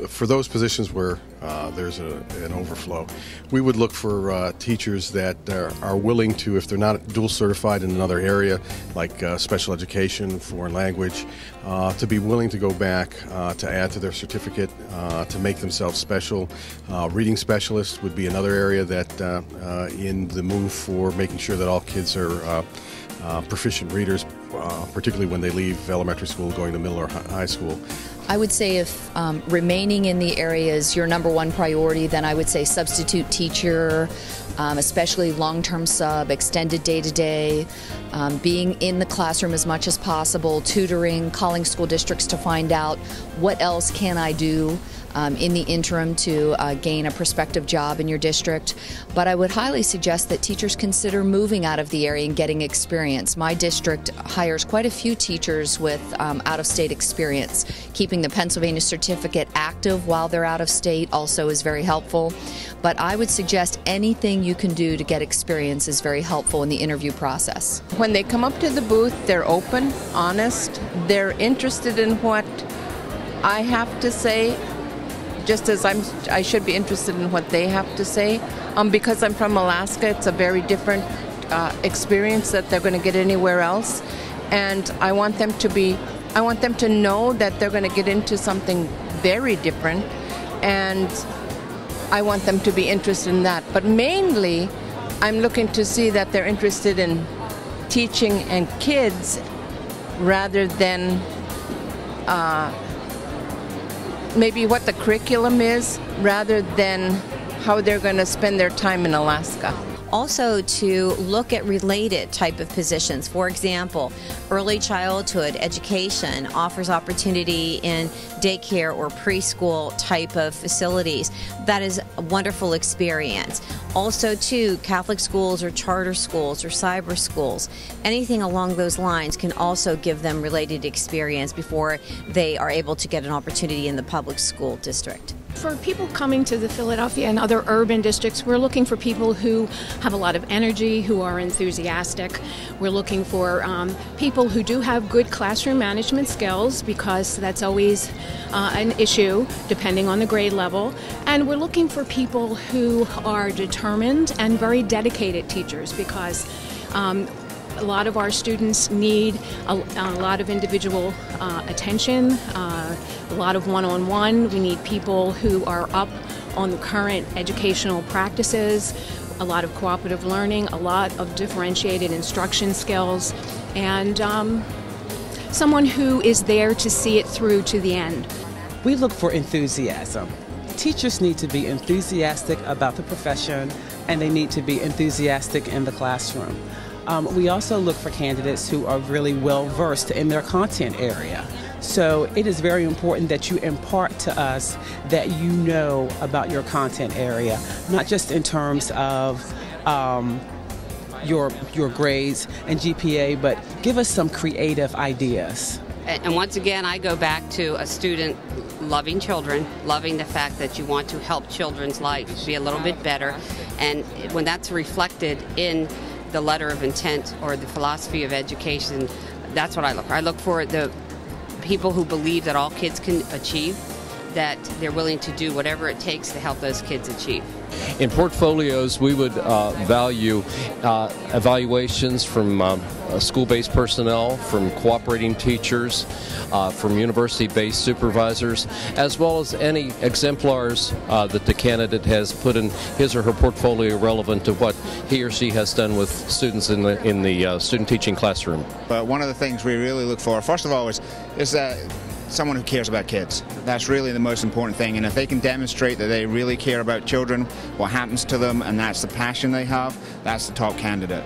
for those positions where there's an overflow, we would look for teachers that are willing to, if they're not dual certified in another area like special education, foreign language, to be willing to go back to add to their certificate, to make themselves special. Reading specialists would be another area that in the move for making sure that all kids are proficient readers, particularly when they leave elementary school going to middle or high school. I would say if remaining in the area is your number one priority, then I would say substitute teacher, especially long-term sub, extended day-to-day, being in the classroom as much as possible, tutoring, calling school districts to find out what else can I do in the interim to gain a prospective job in your district. But I would highly suggest that teachers consider moving out of the area and getting experience. My district hires quite a few teachers with out-of-state experience. Keeping the Pennsylvania certificate active while they're out of state also is very helpful. But I would suggest anything you can do to get experience is very helpful in the interview process. When they come up to the booth, they're open, honest, they're interested in what I have to say, just as I should be interested in what they have to say. Because I'm from Alaska, it's a very different experience that they're going to get anywhere else, and I want them to know that they're going to get into something very different, and I want them to be interested in that. But mainly, I'm looking to see that they're interested in teaching and kids rather than maybe what the curriculum is, rather than how they're going to spend their time in Alaska. Also to look at related type of positions. For example, early childhood education offers opportunity in daycare or preschool type of facilities. That is a wonderful experience. Also too, Catholic schools or charter schools or cyber schools, anything along those lines can also give them related experience before they are able to get an opportunity in the public school district. For people coming to the Philadelphia and other urban districts, we're looking for people who have a lot of energy, who are enthusiastic. We're looking for people who do have good classroom management skills, because that's always an issue depending on the grade level. And we're looking for people who are determined and very dedicated teachers, because a lot of our students need a lot of individual attention, a lot of one-on-one. We need people who are up on the current educational practices, a lot of cooperative learning, a lot of differentiated instruction skills, and someone who is there to see it through to the end. We look for enthusiasm. Teachers need to be enthusiastic about the profession, and they need to be enthusiastic in the classroom. We also look for candidates who are really well versed in their content area. So it is very important that you impart to us that you know about your content area, not just in terms of your grades and GPA, but give us some creative ideas. And once again, I go back to a student loving children, loving the fact that you want to help children's lives be a little bit better. And when that's reflected in the letter of intent or the philosophy of education, that's what I look for. I look for the people who believe that all kids can achieve, that they're willing to do whatever it takes to help those kids achieve. In portfolios, we would value evaluations from school-based personnel, from cooperating teachers, from university-based supervisors, as well as any exemplars that the candidate has put in his or her portfolio relevant to what he or she has done with students in the student teaching classroom. But one of the things we really look for, first of all, is that someone who cares about kids. That's really the most important thing, and if they can demonstrate that they really care about children, what happens to them, and that's the passion they have, that's the top candidate.